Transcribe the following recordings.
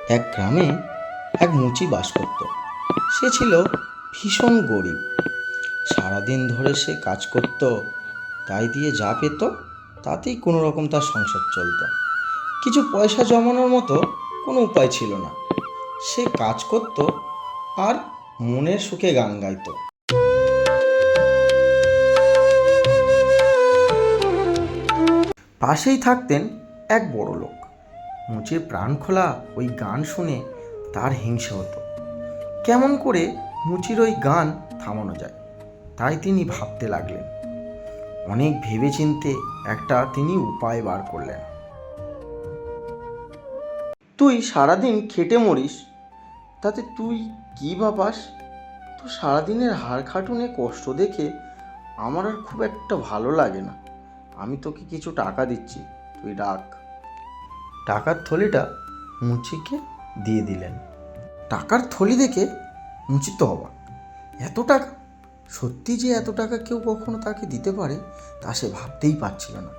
এক গ্রামে এক মুচি বাস করত। সে ছিল ভীষণ গরিব। সারাদিন ধরে সে কাজ করত, তাই দিয়ে যা পেত তাতেই কোনো রকম তার সংসার চলত। কিছু পয়সা জমানোর মতো কোনো উপায় ছিল না। সে কাজ করত আর মনের সুখে গান গাইতো। পাশেই থাকতেন এক বড় লোক। মুচির প্রাণ খোলা ওই গান শুনে তার হিংসে হতো। কেমন করে মুচির ওই গান থামানো যায়, তাই তিনি ভাবতে লাগলেন। অনেক ভেবেচিন্তে একটা তিনি উপায় বার করলেন। তুই সারাদিন খেটে মরিস, তাতে তুই কী বা পাস? তো সারাদিনের হাড় খাটুনে কষ্ট দেখে আমার আর খুব একটা ভালো লাগে না। আমি তোকে কিছু টাকা দিচ্ছি, তুই ডাক। টাকার থলিটা মুচিকে দিয়ে দিলেন। টাকার থলি দেখে মুচি তো অবাক। এত টাকা! সত্যি যে এত টাকা কেউ কখনো তাকে দিতে পারে তা সে ভাবতেই পারছিল না।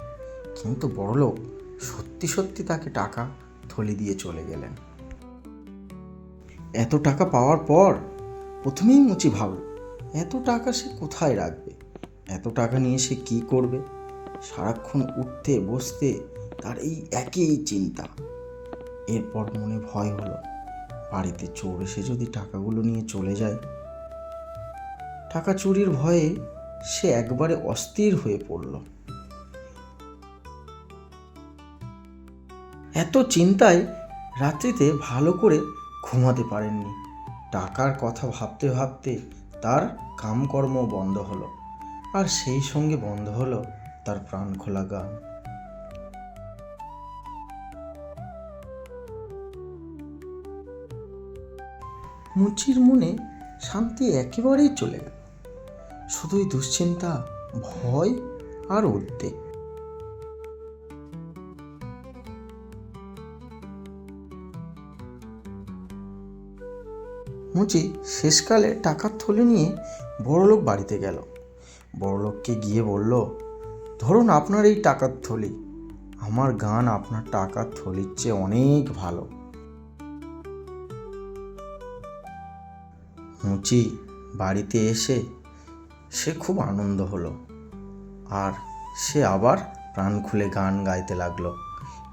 কিন্তু বড়লোক সত্যি সত্যি তাকে টাকা থলি দিয়ে চলে গেলেন। এত টাকা পাওয়ার পর প্রথমেই মুচি ভাবল, এত টাকা সে কোথায় রাখবে? এত টাকা নিয়ে সে কী করবে? সারাক্ষণ উঠতে বসতে তার এই একই চিন্তা। এরপর মনে ভয় হলো, বাড়িতে চোর এসে যদি টাকাগুলো নিয়ে চলে যায়। টাকা চুরির ভয়ে সে একবারে অস্থির হয়ে পড়ল। এত চিন্তায় রাত্রিতে ভালো করে ঘুমাতে পারেননি। টাকার কথা ভাবতে ভাবতে তার কামকর্ম বন্ধ হলো, আর সেই সঙ্গে বন্ধ হলো তার প্রাণ খোলা গান। মুচির মনে শান্তি একেবারেই চলে গেল। শুধুই দুশ্চিন্তা, ভয় আর উদ্বেগ। মুচি শেষকালে টাকার থলি নিয়ে বড়লোক বাড়িতে গেল। বড়লোককে গিয়ে বলল, ধরুন আপনার এই টাকার থলি। আমার গান আপনার টাকার থলির চেয়ে অনেক ভালো। মুচি বাড়িতে এসে সে খুব আনন্দ হলো, আর সে আবার প্রাণ খুলে গান গাইতে লাগলো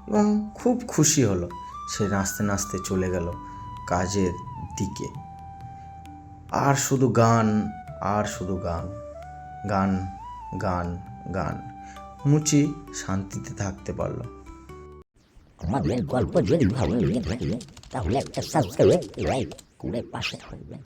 এবং খুব খুশি হলো। সে নাচতে নাচতে চলে গেল কাজের দিকে। আর শুধু গান, আর শুধু গান, গান গান গান। মুচি শান্তিতে থাকতে পারল। আমাদের গল্প যদি ভালো লেগে থাকে তাহলে একটা সাবস্ক্রাইব লাইক করে পাশে থাকবেন।